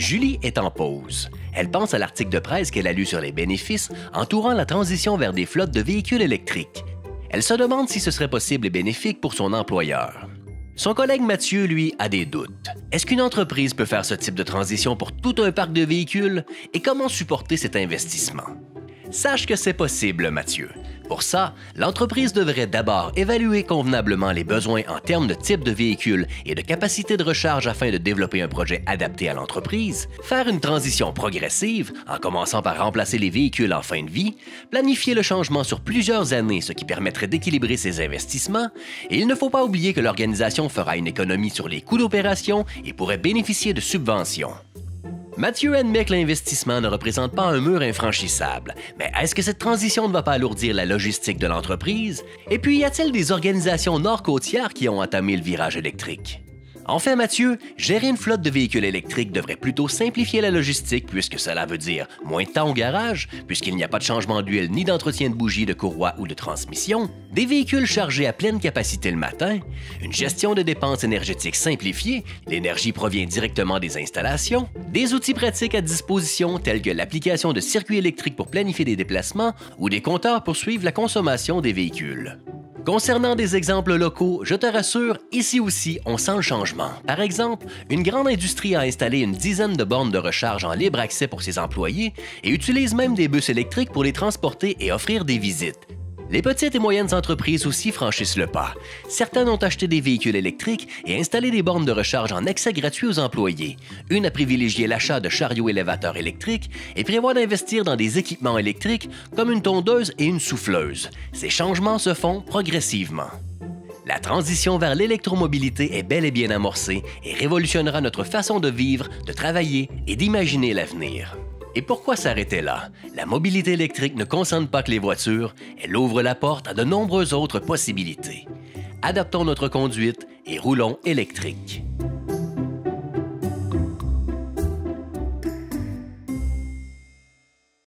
Julie est en pause. Elle pense à l'article de presse qu'elle a lu sur les bénéfices entourant la transition vers des flottes de véhicules électriques. Elle se demande si ce serait possible et bénéfique pour son employeur. Son collègue Mathieu, lui, a des doutes. Est-ce qu'une entreprise peut faire ce type de transition pour tout un parc de véhicules et comment supporter cet investissement? Sache que c'est possible, Mathieu. Pour ça, l'entreprise devrait d'abord évaluer convenablement les besoins en termes de type de véhicule et de capacité de recharge afin de développer un projet adapté à l'entreprise, faire une transition progressive en commençant par remplacer les véhicules en fin de vie, planifier le changement sur plusieurs années, ce qui permettrait d'équilibrer ses investissements, et il ne faut pas oublier que l'organisation fera une économie sur les coûts d'opération et pourrait bénéficier de subventions. Mathieu admet que l'investissement ne représente pas un mur infranchissable, mais est-ce que cette transition ne va pas alourdir la logistique de l'entreprise? Et puis, y a-t-il des organisations nord-côtières qui ont entamé le virage électrique? En fait, Mathieu, gérer une flotte de véhicules électriques devrait plutôt simplifier la logistique puisque cela veut dire moins de temps au garage, puisqu'il n'y a pas de changement d'huile ni d'entretien de bougies, de courroie ou de transmission, des véhicules chargés à pleine capacité le matin, une gestion de dépenses énergétiques simplifiée, l'énergie provient directement des installations, des outils pratiques à disposition tels que l'application de circuits électriques pour planifier des déplacements ou des compteurs pour suivre la consommation des véhicules. Concernant des exemples locaux, je te rassure, ici aussi, on sent le changement. Par exemple, une grande industrie a installé une dizaine de bornes de recharge en libre accès pour ses employés et utilise même des bus électriques pour les transporter et offrir des visites. Les petites et moyennes entreprises aussi franchissent le pas. Certaines ont acheté des véhicules électriques et installé des bornes de recharge en accès gratuit aux employés. Une a privilégié l'achat de chariots élévateurs électriques et prévoit d'investir dans des équipements électriques comme une tondeuse et une souffleuse. Ces changements se font progressivement. La transition vers l'électromobilité est bel et bien amorcée et révolutionnera notre façon de vivre, de travailler et d'imaginer l'avenir. Et pourquoi s'arrêter là? La mobilité électrique ne concerne pas que les voitures, elle ouvre la porte à de nombreuses autres possibilités. Adaptons notre conduite et roulons électrique.